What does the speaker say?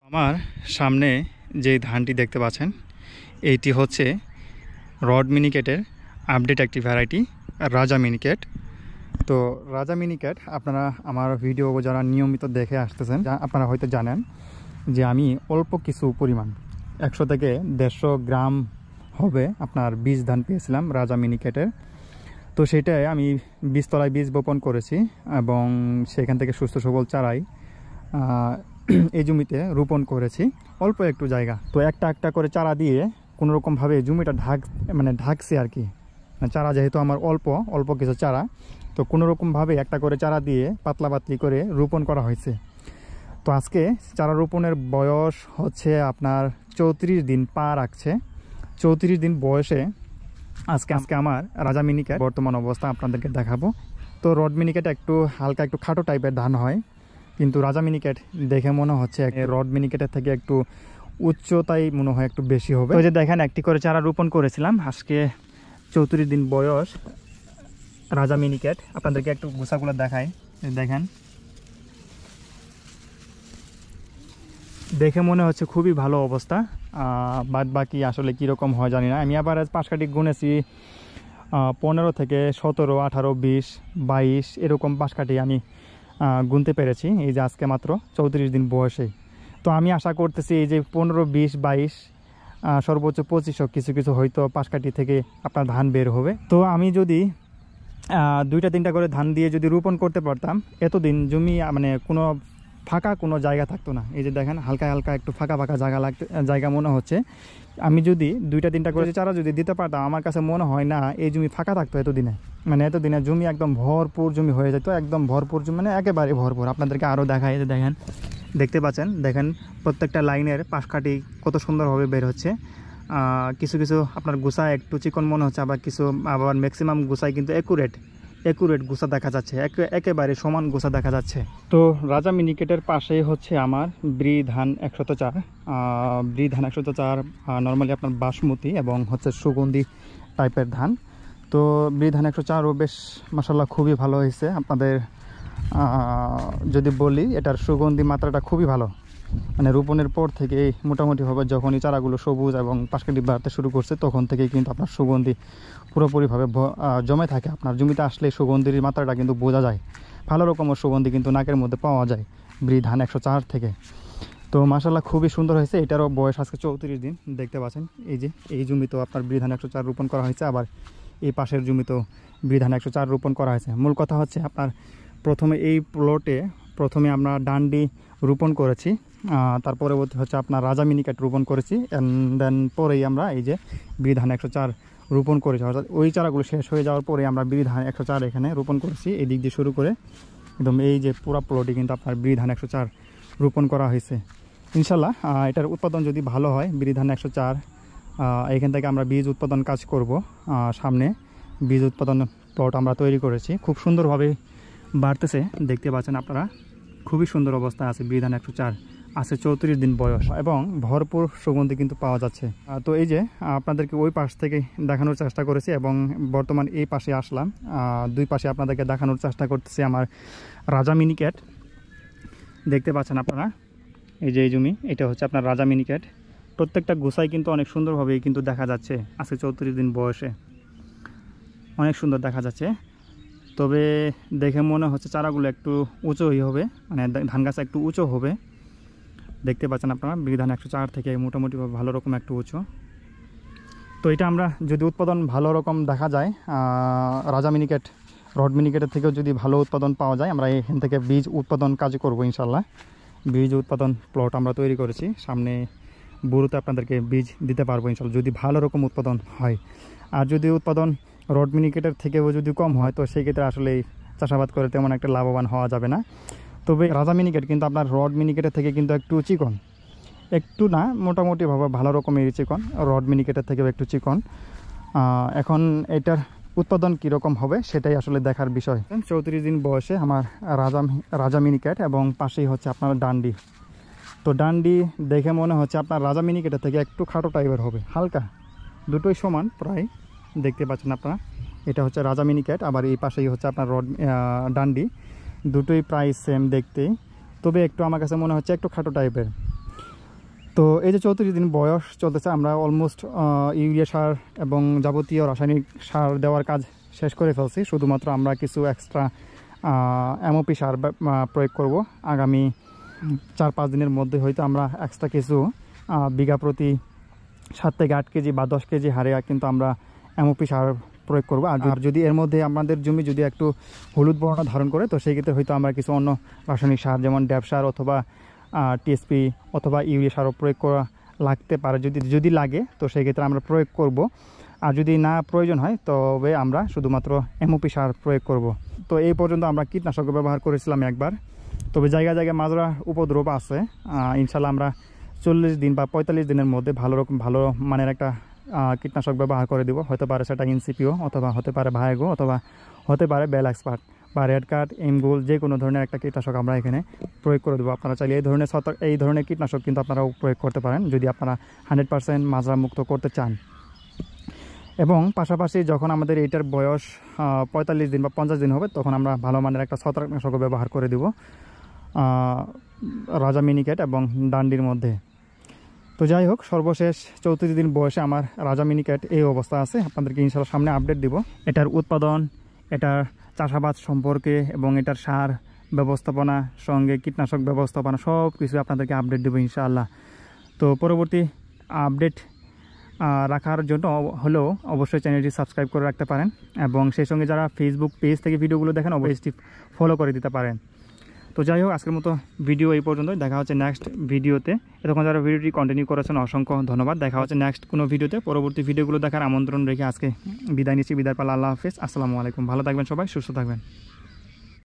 আমার সামনে যে ধানটি দেখতে পাচ্ছেন এইটি হচ্ছে রড মিনিকেটের আপডেট একটি ভ্যারাইটি রাজা মিনিকেট। তো রাজা মিনিকেট আপনারা আমার ভিডিও যারা নিয়মিত দেখে আসতেছেন আপনারা হয়তো জানেন যে আমি অল্প কিছু পরিমাণ 100 থেকে 150 গ্রাম হবে আপনার বীজ ধান পেয়েছিলাম রাজা মিনিকেটের। তো সেটাই আমি বীজতলায় বীজ বপন করেছি এবং সেখান থেকে সুস্থ সবল চারাই এই জমিতে রোপণ করেছি অল্প একটু জায়গা। তো একটা একটা করে চারা দিয়ে কোনোরকমভাবে জমিটা ঢাকছি আর কি। চারা যেহেতু আমার অল্প কিছু চারা, তো কোনোরকমভাবে একটা করে চারা দিয়ে পাতলা পাতলি করে রোপণ করা হয়েছে। তো আজকে চারা রোপণের বয়স হচ্ছে আপনার 34 দিন পা রাখছে। 34 দিন বয়সে আজকে আমার রাজা মিনিকেট বর্তমান অবস্থা আপনাদেরকে দেখাবো। তো রড মিনিকেট একটু হালকা একটু খাটো টাইপের ধান হয়, কিন্তু রাজা মিনিকেট দেখে মনে হচ্ছে রড মিনিকেটের থেকে একটু উচ্চতাই মনে হয় একটু বেশি হবে। তো যে দেখেন একটি করে চারা রোপণ করেছিলাম, আজকে 34 দিন বয়স রাজা মিনিকেট। আপনাদেরকে একটু গোছাগুলো দেখাই, দেখেন দেখে মনে হচ্ছে খুবই ভালো অবস্থা। বাদ বাকি আসলে কীরকম হয় জানি না। আমি আবার পাঁচ কাঠি গুনেছি 15 থেকে 17, 18, 20, 22 এরকম পাঁচ কাঠি আমি গুনতে পেরেছি এই যে আজকে মাত্র 34 দিন বয়সে। তো আমি আশা করতেছি এই যে 15, 20, 22 সর্বোচ্চ 25 কিছু কিছু হয়তো পাঁচ কাঠি থেকে আপনার ধান বের হবে। তো আমি যদি 2-3টা করে ধান দিয়ে যদি রোপণ করতে পারতাম, এতদিন জমি কোনো ফাঁকা কোনো জায়গা থাকতো না। এই যে দেখেন হালকা হালকা একটু ফাঁকা ফাঁকা জায়গা মনে হচ্ছে। আমি যদি 2-3টা করে চারা যদি দিতে পারতাম, আমার কাছে মনে হয় না এই জমি ফাঁকা থাকতো এতদিনে। এতদিনে জমি একদম ভরপুর জমি হয়ে যেত, একদম ভরপুর জমি, একেবারে ভরপুর। আপনাদেরকে আরও দেখাই, যে দেখেন দেখতে পাচ্ছেন, দেখেন প্রত্যেকটা লাইনের পাশ কাঠি কত সুন্দরভাবে বের হচ্ছে। কিছু কিছু আপনার গুছা একটু চিকন মনে হচ্ছে, আবার ম্যাক্সিমাম গুছাই কিন্তু একুরেট গুছা দেখা যাচ্ছে, একেবারে সমান গুছা দেখা যাচ্ছে। তো রাজা মিনিকেটের পাশেই হচ্ছে আমার ব্রি ধান 104। ব্রি ধান 104 নর্মালি আপনার বাসমতি এবং হচ্ছে সুগন্ধি টাইপের ধান। তো ব্রি ধান 104ও বেশ মাশাআল্লাহ খুবই ভালো হয়েছে। আপনাদের যদি বলি এটার সুগন্ধি মাত্রাটা খুবই ভালো। রোপণের পর থেকে মোটামুটিভাবে যখনই চারাগুলো সবুজ এবং পাশকাঠি বাড়তে শুরু করছে, তখন থেকেই কিন্তু আপনার সুগন্ধি পুরোপুরিভাবে জমে থাকে। আপনার জমিতে আসলে সুগন্ধির মাত্রাটা কিন্তু বোঝা যায়, ভালো রকমের সুগন্ধি কিন্তু নাকের মধ্যে পাওয়া যায় ব্রি ধান 104 থেকে। তো মাশাআল্লাহ খুবই সুন্দর হয়েছে। এটারও বয়স আজকে 34 দিন দেখতে পাচ্ছেন। এই যে এই জমিতেও আপনার ব্রি ধান 104 রোপণ করা হয়েছে, আবার এই পাশের জমিতেও ব্রি ধান 104 রোপণ করা হয়েছে। মূল কথা হচ্ছে আপনার প্রথমে এই প্লটে আমরা ডান্ডি রোপণ করেছি, তার পরবর্তী হচ্ছে আপনার রাজা মিনিকেট রোপণ করেছি, অ্যান্ড দেন পরেই আমরা এই যে ব্রি ধান 104 রোপণ করেছি। অর্থাৎ ওই চারাগুলো শেষ হয়ে যাওয়ার পরে আমরা ব্রি ধান 104 এখানে রোপণ করেছি। এই দিক দিয়ে শুরু করে একদম এই যে পুরো প্লটে কিন্তু আপনার ব্রি ধান 104 রোপণ করা হয়েছে। ইনশাল্লাহ এটার উৎপাদন যদি ভালো হয়, ব্রি ধান 104 এখান থেকে আমরা বীজ উৎপাদন কাজ করব। সামনে বীজ উৎপাদন প্লট আমরা তৈরি করেছি, খুব সুন্দরভাবে বাড়তেছে দেখতে পাচ্ছেন আপনারা। খুবই সুন্দর অবস্থা আছে ব্রি ধান 104, আছে 34 দিন বয়স এবং ভরপুর সুগন্ধি কিন্তু পাওয়া যাচ্ছে। তো এই যে আপনাদেরকে ওই পাশ থেকে দেখানোর চেষ্টা করেছি এবং বর্তমান এই পাশে আসলাম। দুই পাশে আপনাদেরকে দেখানোর চেষ্টা করতেছি আমার রাজা মিনিকেট। দেখতে পাচ্ছেন আপনারা এই যে এই জমি, এটা হচ্ছে আপনার রাজা মিনিকেট। প্রত্যেকটা গোছাই কিন্তু অনেক সুন্দরভাবেই কিন্তু দেখা যাচ্ছে, আজকে 34 দিন বয়সে অনেক সুন্দর দেখা যাচ্ছে। তবে দেখে মনে হচ্ছে চারাগুলো একটু উঁচুই হবে, ধান গাছ একটু উঁচু হবে। দেখতে পাচ্ছেন আপনারা ব্রি ধান 104 থেকে মোটামুটিভাবে ভালো রকম একটু উঁচু। তো এটা আমরা যদি উৎপাদন ভালো রকম দেখা যায়, রাজা মিনিকেট রড মিনিকেটের থেকেও যদি ভালো উৎপাদন পাওয়া যায়, আমরা এখান থেকে বীজ উৎপাদন কাজ করব ইনশাল্লাহ। বীজ উৎপাদন প্লট আমরা তৈরি করেছি, সামনে বুড়োতে আপনাদেরকে বীজ দিতে পারবো ইনশাল্লাহ, যদি ভালো রকম উৎপাদন হয়। আর যদি উৎপাদন রড মিনিকেটের থেকেও যদি কম হয়, তো সেই ক্ষেত্রে আসলে চাষাবাদ করে তেমন একটা লাভবান হওয়া যাবে না। তবে রাজা মিনিকেট কিন্তু আপনার রড মিনিকেটের থেকে কিন্তু একটু চিকন, একটু না মোটামুটিভাবে ভালো রকমের চিকন, রড মিনিকেটের থেকেও একটু চিকন। এখন এটার উৎপাদন কীরকম হবে সেটাই আসলে দেখার বিষয়। 34 দিন বয়সে আমার রাজা মিনিকেট এবং পাশেই হচ্ছে আপনার ডান্ডি। তো ডান্ডি দেখে মনে হচ্ছে আপনার রাজা মিনিকেটের থেকে একটু খাটো টাইপের হবে, হালকা, দুটোই সমান প্রায়। দেখতে পাচ্ছেন আপনারা এটা হচ্ছে রাজা মিনিকেট, আবার এই পাশেই হচ্ছে আপনার ডান্ডি। দুটোই প্রায় সেম দেখতে, তবে একটু আমার কাছে মনে হচ্ছে একটু খাটো টাইপের। তো এই যে 34 দিন বয়স চলতেছে, আমরা অলমোস্ট ইউরিয়া সার এবং যাবতীয় রাসায়নিক সার দেওয়ার কাজ শেষ করে ফেলছি। শুধুমাত্র আমরা কিছু এক্সট্রা এমওপি সার প্রয়োগ করব। আগামী 4-5 দিনের মধ্যে হয়তো আমরা এক্সট্রা কিছু বিঘা প্রতি 7 থেকে 8 কেজি বা 10 কেজি হারে কিন্তু আমরা এমওপি সার প্রয়োগ করব। আর যদি এর মধ্যে আমাদের জমি যদি একটু হলুদ বর্ণ ধারণ করে, তো সেই ক্ষেত্রে হয়তো আমরা কিছু অন্য রাসায়নিক সার যেমন ড্যাপ সার অথবা টিএসপি অথবা ইউরিয়া সারও প্রয়োগ করা লাগতে পারে। যদি লাগে তো সেই ক্ষেত্রে আমরা প্রয়োগ করব। আর যদি না প্রয়োজন হয় তবে আমরা শুধুমাত্র এমওপি সার প্রয়োগ করব। তো এই পর্যন্ত আমরা কীটনাশক ব্যবহার করেছিলাম একবার, তবে জায়গায় জায়গায় মাজরা উপদ্রব আছে। ইনশাল্লাহ আমরা 40 দিন বা 45 দিনের মধ্যে ভালো মানের একটা কীটনাশক ব্যবহার করে দিব। হতে পারে সেটা ইনসিপিও অথবা হতে পারে ভায়াগো অথবা হতে পারে বেল এক্সপার্ট বা রেড কার্ড, এমগোল, যে কোনো ধরনের একটা কীটনাশক আমরা এখানে প্রয়োগ করে দেবো। আপনারা চাইলে এই ধরনের কীটনাশক কিন্তু আপনারাও প্রয়োগ করতে পারেন যদি আপনারা 100% মাজরা মুক্ত করতে চান। এবং পাশাপাশি যখন আমাদের এইটার বয়স 45 দিন বা 50 দিন হবে, তখন আমরা ভালো মানের একটা ছত্রাকনাশক ব্যবহার করে দেব রাজা মিনিকেট এবং ডান্ডির মধ্যে। তো যাই হোক, সর্বশেষ 34 দিন বয়সে আমার রাজা মিনিকেট এই অবস্থা আছে। আপনাদেরকে ইনশাল্লাহ সামনে আপডেট দিব এটার উৎপাদন, এটার চাষাবাদ সম্পর্কে এবং এটার সার ব্যবস্থাপনা সঙ্গে কীটনাশক ব্যবস্থাপনা সব কিছু আপনাদেরকে আপডেট দেবো ইনশাআল্লাহ। তো পরবর্তী আপডেট রাখার জন্য হলেও অবশ্যই চ্যানেলটি সাবস্ক্রাইব করে রাখতে পারেন এবং সেই সঙ্গে যারা ফেসবুক পেজ থেকে ভিডিওগুলো দেখেন অবশ্যই ফলো করে দিতে পারেন। তো যাই হোক, আজকের মতো ভিডিও এই পর্যন্তই। দেখা হচ্ছে নেক্সট ভিডিওতে। এতক্ষণ যারা ভিডিওটি কন্টিনিউ করেছেন অসংখ্য ধন্যবাদ। দেখা হচ্ছে নেক্সট কোনো ভিডিওতে। পরবর্তী ভিডিওগুলো দেখার আমন্ত্রণ রেখে আজকে বিদায় নিচ্ছি। বিদায় পালা, আল্লাহ হাফেজ, আসসালামু আলাইকুম। ভালো থাকবেন সবাই, সুস্থ থাকবেন।